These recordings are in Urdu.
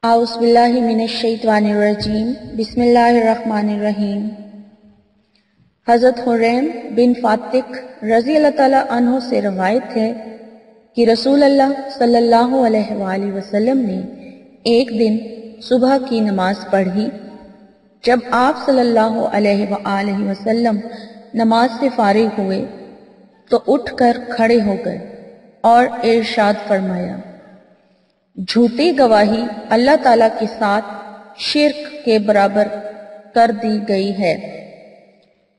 اعوذ باللہ من الشیطان الرجیم بسم اللہ الرحمن الرحیم۔ حضرت حریم بن فاتق رضی اللہ تعالیٰ عنہ سے روایت ہے کہ رسول اللہ صلی اللہ علیہ وآلہ وسلم نے ایک دن صبح کی نماز پڑھی۔ جب آپ صلی اللہ علیہ وآلہ وسلم نماز سے فارغ ہوئے تو اٹھ کر کھڑے ہو گئے اور ارشاد فرمایا، جھوٹی گواہی اللہ تعالیٰ کے ساتھ شرک کے برابر کر دی گئی ہے۔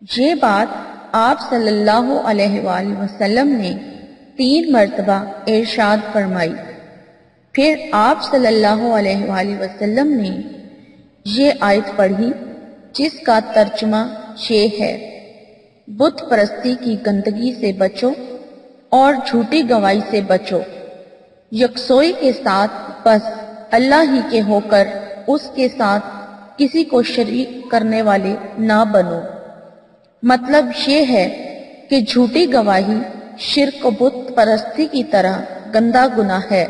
یہ بات آپ صلی اللہ علیہ وآلہ وسلم نے 3 مرتبہ ارشاد فرمائی۔ پھر آپ صلی اللہ علیہ وآلہ وسلم نے یہ آیت پڑھی جس کا ترجمہ یہ ہے، بت پرستی کی گندگی سے بچو اور جھوٹی گواہی سے بچو، یکسوئی کے ساتھ بس اللہ ہی کے ہو کر اس کے ساتھ کسی کو شریک کرنے والے نہ بنو۔ مطلب یہ ہے کہ جھوٹی گواہی شرک و بت پرستی کی طرح گندا گناہ ہے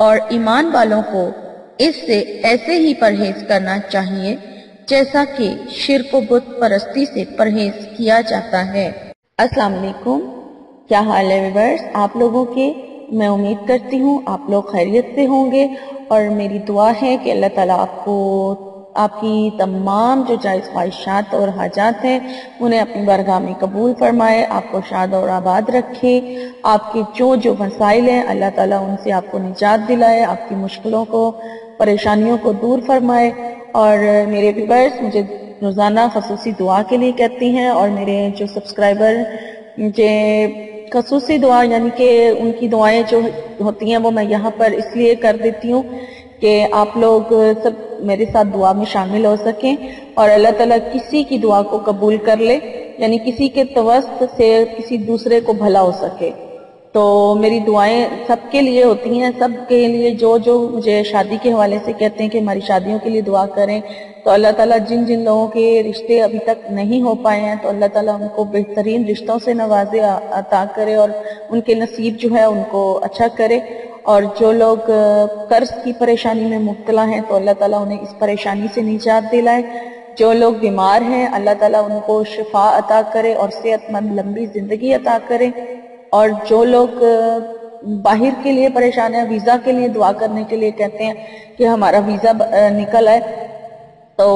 اور ایمان والوں کو اس سے ایسے ہی پرہیز کرنا چاہیے جیسا کہ شرک و بت پرستی سے پرہیز کیا جاتا ہے۔ السلام علیکم، کیا حال ہے ویورز آپ لوگوں کے؟ میں امید کرتی ہوں آپ لوگ خیریت سے ہوں گے اور میری دعا ہے کہ اللہ تعالیٰ آپ کو آپ کی تمام جو جائز خواہشات اور حاجات ہیں انہیں اپنی بارگاہ میں قبول فرمائے، آپ کو شاد اور آباد رکھے، آپ کے جو مسائل ہیں اللہ تعالیٰ ان سے آپ کو نجات دلائے، آپ کی مشکلوں کو پریشانیوں کو دور فرمائے۔ اور میرے ویورز مجھے روزانہ خصوصی دعا کے لیے کہتی ہیں اور میرے جو سبسکرائبر مجھے خصوصی دعا یعنی کہ ان کی دعائیں جو ہوتی ہیں وہ میں یہاں پر اس لیے کر دیتی ہوں کہ آپ لوگ سب میرے ساتھ دعا میں شامل ہو سکیں اور اللہ تعالیٰ کسی کی دعا کو قبول کر لے، یعنی کسی کے توسط سے کسی دوسرے کو بھلا ہو سکے۔ تو میری دعائیں سب کے لیے ہوتی ہیں، سب کے لیے جو مجھے شادی کے حوالے سے کہتے ہیں کہ ہماری شادیوں کے لیے دعا کریں، تو اللہ تعالیٰ جن لوگوں کے رشتے ابھی تک نہیں ہو پائے ہیں تو اللہ تعالیٰ ان کو بہترین رشتوں سے نوازے، عطا کرے اور ان کے نصیب جو ہے ان کو اچھا کرے۔ اور جو لوگ قرض کی پریشانی میں مبتلا ہیں تو اللہ تعالیٰ انہیں اس پریشانی سے نجات دلائے۔ جو لوگ بیمار ہیں اللہ تعالیٰ ان کو شفا عطا کرے اور صحت مند لمبی زندگی عطا کرے۔ اور جو لوگ باہر کے لیے پریشان ہیں، ویزا کے لیے دعا کرنے کے لیے کہتے ہیں کہ ہمارا ویزا نکل آئے، تو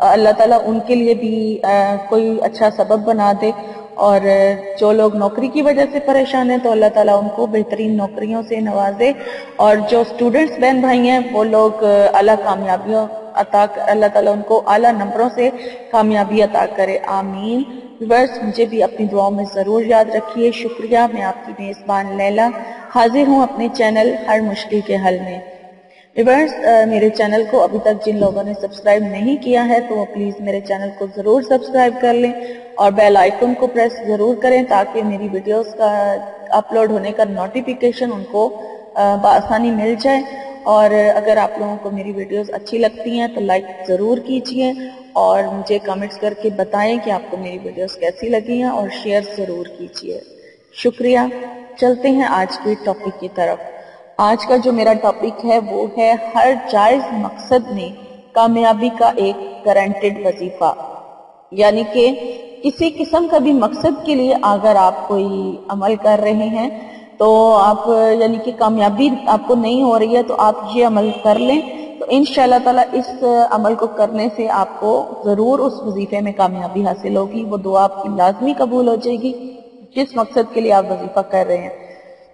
اللہ تعالیٰ ان کے لیے بھی کوئی اچھا سبب بنا دے۔ اور جو لوگ نوکری کی وجہ سے پریشان ہیں تو اللہ تعالیٰ ان کو بہترین نوکریوں سے نوازے۔ اور جو اسٹوڈنٹس بہن بھائی ہیں وہ لوگ اعلیٰ کامیابیوں اللہ تعالیٰ ان کو اعلیٰ نمبروں سے کامیابی عطا کرے، آمین۔ ویورز مجھے بھی اپنی دعاؤں میں ضرور یاد رکھیے۔ شکریہ، میں آپ کی میزبان لیلا حاضر ہوں اپنے چینل ہر مشکل کے حل میں۔ ویورز میرے چینل کو ابھی تک جن لوگوں نے سبسکرائب نہیں کیا ہے تو وہ پلیز میرے چینل کو ضرور سبسکرائب کر لیں اور بیل آئیکن کو پریس ضرور کریں تاکہ میری ویڈیوز کا اپلوڈ ہونے کا نوٹیفیکیشن ان کو بآسانی مل جائے۔ اور اگر آپ لوگوں کو میری ویڈیوز اچھی لگتی ہیں تو لائک ضرور کیجئے اور مجھے کمنٹس کر کے بتائیں کہ آپ کو میری ویڈیوز کیسی لگی ہیں اور شیئر ضرور کیجئے۔ شکریہ۔ چلتے ہیں آج کے ٹاپک کی طرف۔ آج کا جو میرا ٹاپک ہے وہ ہے ہر جائز مقصد میں کامیابی کا ایک گارنٹیڈ وظیفہ، یعنی کہ کسی قسم کا بھی مقصد کے لیے اگر آپ کوئی عمل کر رہے ہیں تو آپ یعنی کہ کامیابی آپ کو نہیں ہو رہی ہے تو آپ یہ عمل کر لیں تو انشاءاللہ تعالیٰ اس عمل کو کرنے سے آپ کو ضرور اس وظیفے میں کامیابی حاصل ہوگی، وہ دعا آپ کی لازمی قبول ہو جائے گی جس مقصد کے لیے آپ وظیفہ کر رہے ہیں۔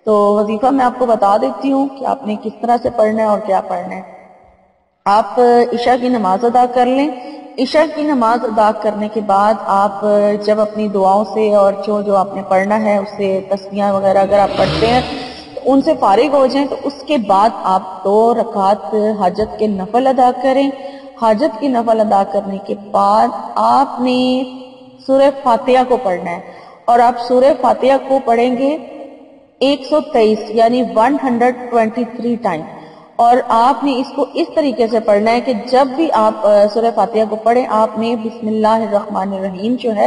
تو وظیفہ میں آپ کو بتا دیتی ہوں کہ آپ نے کس طرح سے پڑھنا ہے اور کیا پڑھنا ہے۔ آپ عشاء کی نماز ادا کر لیں۔ عشاء کی نماز ادا کرنے کے بعد آپ جب اپنی دعاؤں سے اور جو آپ نے پڑھنا ہے اس سے تسبیحاں وغیرہ اگر آپ پڑھتے ہیں تو ان سے فارغ ہو جائیں تو اس کے بعد آپ 2 رکعت حاجت کے نفل ادا کریں۔ حاجت کی نفل ادا کرنے کے بعد آپ نے سورہ فاتحہ کو پڑھنا ہے اور آپ سورہ فاتحہ کو پڑھیں گے 123 یعنی 123 ٹائم، اور آپ نے اس کو اس طریقے سے پڑھنا ہے کہ جب بھی آپ سورہ فاتحہ کو پڑھیں آپ نے بسم اللہ الرحمن الرحیم جو ہے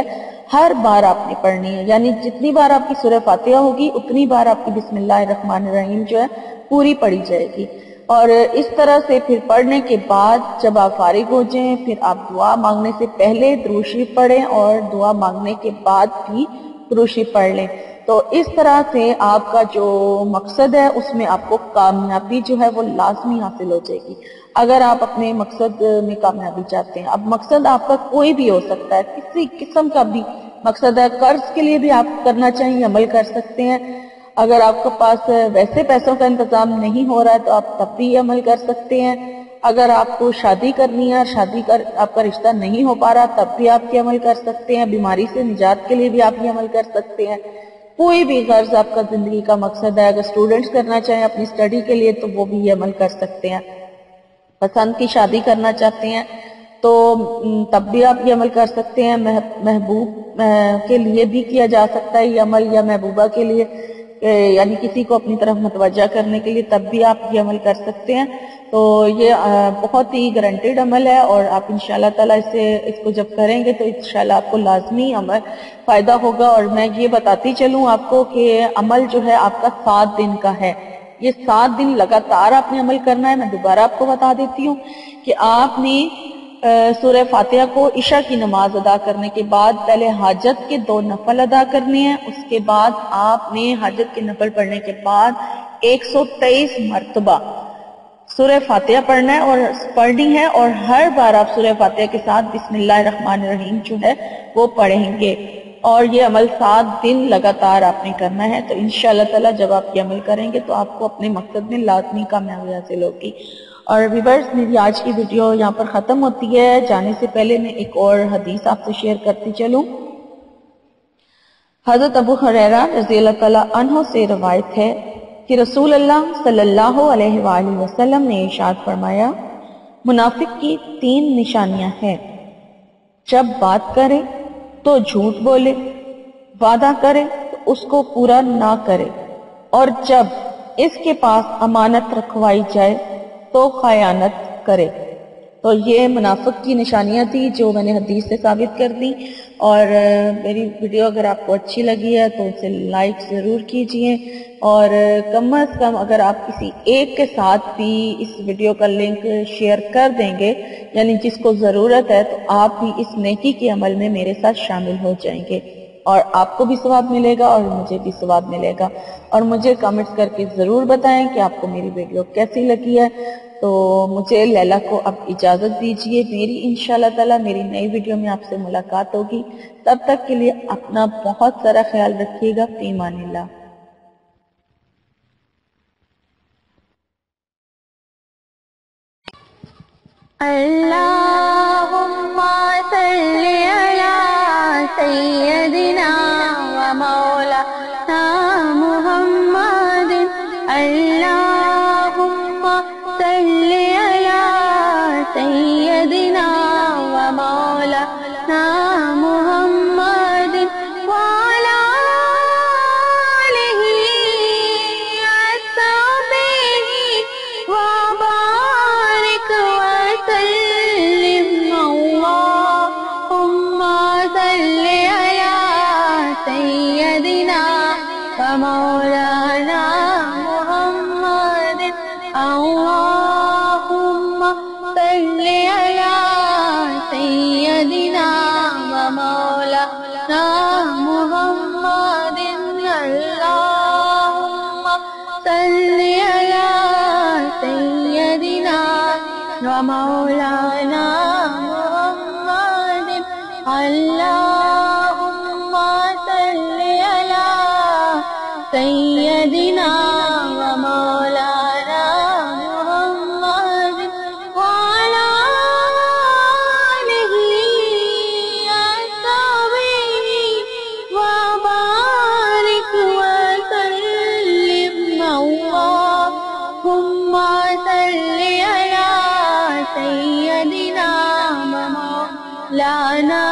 ہر بار آپ نے پڑھنی ہے، یعنی جتنی بار آپ کی سورہ فاتحہ ہوگی اتنی بار آپ کی بسم اللہ الرحمن الرحیم جو ہے پوری پڑھی جائے گی۔ اور اس طرح سے پھر پڑھنے کے بعد جب آپ فارغ ہو جائیں پھر آپ دعا مانگنے سے پہلے درود شریف پڑھیں اور دعا مانگنے کے بعد بھی درود شریف پڑھ لیں. تو اس طرح سے آپ کا جو مقصد ہے اس میں آپ کو کامیابی جو ہے وہ لازمی حاصل ہو جائے گی اگر آپ اپنے مقصد میں کامیابی چاہتے ہیں. اب مقصد آپ کا کوئی بھی ہو سکتا ہے, کسی قسم کا بھی مقصد ہے. قرض کے لیے بھی آپ کرنا چاہیں عمل کر سکتے ہیں. اگر آپ کے پاس ویسے پیسوں کا انتظام نہیں ہو رہا ہے تو آپ تب بھی عمل کر سکتے ہیں. اگر آپ کو شادی کرنی ہے اور آپ کا رشتہ نہیں ہو پا رہا تب بھی آپ یہ عمل کر سکتے ہیں. بیماری سے نجات کے لیے بھی آپ یہ عمل کر سکتے ہیں. کوئی بھی غرض آپ کا زندگی کا مقصد ہے, اگر اسٹوڈنٹس کرنا چاہیں اپنی اسٹڈی کے لیے تو وہ بھی یہ عمل کر سکتے ہیں. پسند کی شادی کرنا چاہتے ہیں تو تب بھی آپ یہ عمل کر سکتے ہیں. محبوب کے لیے بھی کیا جا سکتا ہے یہ عمل, یا محبوبہ کے لیے یعنی کسی کو اپنی طرف متوجہ کرنے کے لیے تب بھی آپ یہ عمل کر سکتے ہیں. تو یہ بہت ہی گارنٹیڈ عمل ہے اور آپ انشاءاللہ تعالیٰ اس کو جب کریں گے تو انشاءاللہ آپ کو لازمی عمل فائدہ ہوگا. اور میں یہ بتاتی چلوں آپ کو کہ عمل جو ہے آپ کا 7 دن کا ہے. یہ 7 دن لگاتار آپ نے عمل کرنا ہے. میں دوبارہ آپ کو بتا دیتی ہوں کہ آپ نے سورہ فاتحہ کو عشاء کی نماز ادا کرنے کے بعد پہلے حاجت کے 2 نفل ادا کرنے ہیں. اس کے بعد آپ نے حاجت کے نفل پڑھنے کے بعد 123 مرتبہ سورہ فاتحہ پڑھنا ہے اور پڑھنی ہے, اور ہر بار آپ سورہ فاتحہ کے ساتھ بسم اللہ الرحمن الرحیم جو ہے وہ پڑھیں گے. اور یہ عمل 7 دن لگاتار آپ نے کرنا ہے. تو انشاءاللہ تعالیٰ جب آپ یہ عمل کریں گے تو آپ کو اپنے مقصد میں لازمی کامیابی حاصل ہوگی. اور ویورز میری آج کی ویڈیو یہاں پر ختم ہوتی ہے. جانے سے پہلے میں ایک اور حدیث آپ سے شیئر کرتی چلوں. حضرت ابو ہریرہ رضی اللہ تعالیٰ عنہ سے روایت ہے کہ رسول اللہ صلی اللہ علیہ وآلہ وسلم نے ارشاد فرمایا, منافق کی 3 نشانیاں ہیں. جب بات کرے تو جھوٹ بولے, وعدہ کرے تو اس کو پورا نہ کرے, اور جب اس کے پاس امانت رکھوائی جائے تو خیانت کرے. تو یہ منافق کی نشانیاں تھی جو میں نے حدیث سے ثابت کر دی. اور میری ویڈیو اگر آپ کو اچھی لگی ہے تو اسے لائک ضرور کیجئے, اور کم از کم اگر آپ کسی ایک کے ساتھ بھی اس ویڈیو کا لنک شیئر کر دیں گے یعنی جس کو ضرورت ہے تو آپ بھی اس نیکی کے عمل میں میرے ساتھ شامل ہو جائیں گے, اور آپ کو بھی ثواب ملے گا اور مجھے بھی ثواب ملے گا. اور مجھے کمنٹس کر کے ضرور بتائیں کہ آپ کو میری ویڈیو کیسی لگی ہے. تو مجھے لیلا کو اب اجازت دیجیے. میری انشاءاللہ تعالیٰ میری نئی ویڈیو میں آپ سے ملاقات ہوگی. تب تک کے لیے اپنا بہت سارا خیال رکھیے گا. فی امان اللہ. اللہم صلی علی سیدنا و مولانا محمد. اللہم صلی علی سیدنا و مولانا محمد وعلی آلہ وصحبہ وبارک وسلم. اللہم صلی علی سیدنا و مولانا محمد. اللہم صلی علی سیدنا و مولانا محمد. اللہم صلی علی سیدنا و مولانا محمد. اللہم صلی علی سیدنا و مولانا محمد وعلی آلہ وصحبہ وبارک وسلم. اللہم صلی علی سیدنا و مولانا